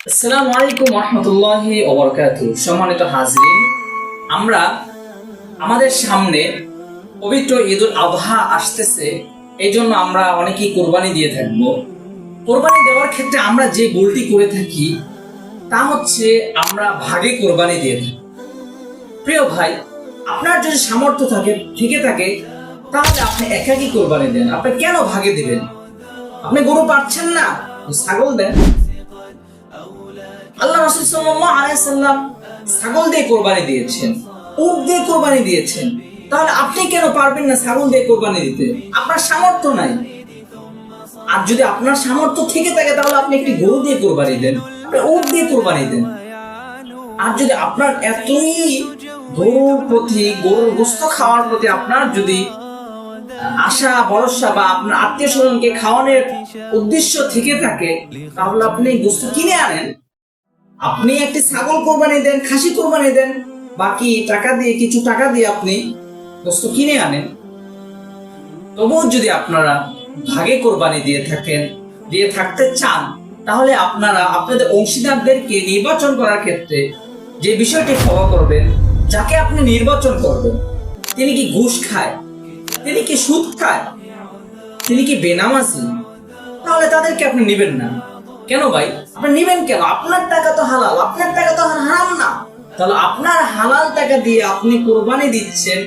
আসসালামু আলাইকুম রহমতুল্লাহি ওয়া বারাকাতুহু। সম্মানিত হাজরিন, আমরা আমাদের সামনে পবিত্র ঈদুল আযহা আসতেছে, এই জন্য আমরা অনেকেই কোরবানি দিয়ে থাকব। কোরবানি দেওয়ার ক্ষেত্রে আমরা যে ভুলটি করে থাকি তা হচ্ছে আমরা ভাগে কোরবানি দিয়ে থাকি। প্রিয় ভাই, আপনার যদি সামর্থ্য থেকে থাকে তাহলে আপনি একাকী কোরবানি দেন। আপনি কেন ভাগে দিবেন? আপনি গরু পাচ্ছেন না, ছাগল দেন। আল্লাহ রাসূল সাল্লাল্লাহু আলাইহি সাল্লাম ছাগল দিয়ে কোরবানি দিয়েছেন, উট দিয়ে কোরবানি দিয়েছেন। তাহলে আপনি কেন পারবেন না ছাগল দিয়ে কোরবানি দিতে? আপনার সামর্থ্য নাই। আর যদি আপনার সামর্থ্য থেকে থাকে তাহলে আপনি একটি গরু দিয়ে কোরবানি দেন, আপনি উট দিয়ে কোরবানি দেন। আর যদি আপনার এতই গরুর গোশত খাওয়ার প্রতি আপনার যদি আশা ভরসা বা আপনার আত্মীয় স্বজনকে খাওয়ানোর উদ্দেশ্য থেকে থাকে, তাহলে আপনি গোশত কিনে আনেন। আপনি একটি ছাগল কোরবানি দেন, খাসি কোরবানি দেন, বাকি কিছু টাকা দিয়ে আপনি গোশত কিনে আনেন। তবুও যদি আপনারা ভাগে কোরবানি দিয়ে থাকতে চান, তাহলে আপনারা আপনাদের অংশীদারদেরকে নির্বাচন করার ক্ষেত্রে যে বিষয়টি ফলো করবেন, যাকে আপনি নির্বাচন করবেন, তিনি কি ঘুষ খায়, তিনি কি সুদ খায়, তিনি কি বেনামাজি, তাহলে তাদেরকে আপনি নেবেন না। কেন ভাই? আপনি নেবেন কেন? আপনার টাকা তো হালাল, আপনার টাকা তো হারাম না। তাহলে আপনার হালাল টাকা দিয়ে আপনি কোরবানি দিচ্ছেন,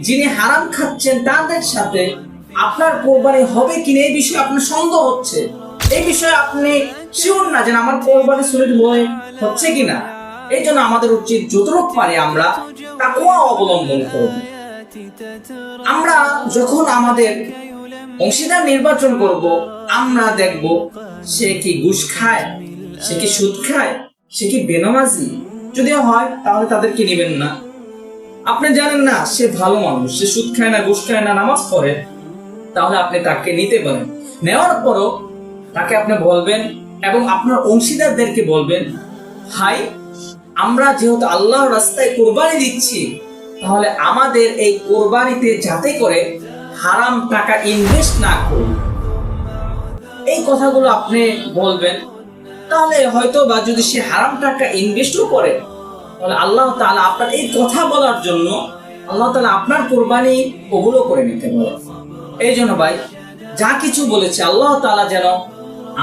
যিনি হারাম খাচ্ছেন তাদের সাথে আপনার কোরবানি হবে কিনা এই বিষয়ে আপনার সন্দেহ হচ্ছে। এই বিষয়ে আপনি শিওর না যে আমার কোরবানি সলিড হচ্ছে কিনা। এই জন্য আমাদের উচিত যতটুকু পারি আমরা তাকওয়া অবলম্বন করব। আমরা যখন আমাদের অংশীদার নির্বাচন করব, আমরা দেখব সে কি ঘুষ খায়, সে কি সুদ খায়, সে কি বেনামাজি। যদি হয় তাহলে তাদেরকে নেবেন না। আপনি জানেন না সে ভালো মানুষ, সে সুদ খায় না, ঘুষ খায় না, নামাজ পড়ে, তাহলে আপনি তাকে নিতে পারেন। নেওয়ার পরও তাকে আপনি বলবেন এবং আপনার অংশীদারদেরকে বলবেন, ভাই, আমরা যেহেতু আল্লাহর রাস্তায় কোরবানি দিচ্ছি, তাহলে আমাদের এই কোরবানিতে যাতে করে হারাম টাকা ইনভেস্ট না করি। এই কথাগুলো আপনি বলবেন। তাহলে হয়তো বা যদি সে হারাম টাকা ইনভেস্টও করে, তাহলে আল্লাহ তাআলা আপনার এই কথা বলার জন্য আল্লাহ তাআলা আপনার কোরবানি কবুল করে নিতে পারে। এই জন্য ভাই, যা কিছু বলেছে আল্লাহ তাআলা যেন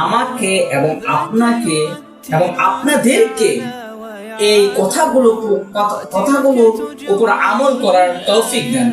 আমাকে এবং আপনাকে এবং আপনাদেরকে এই কথাগুলোর উপর আমল করার তৌফিক দেন।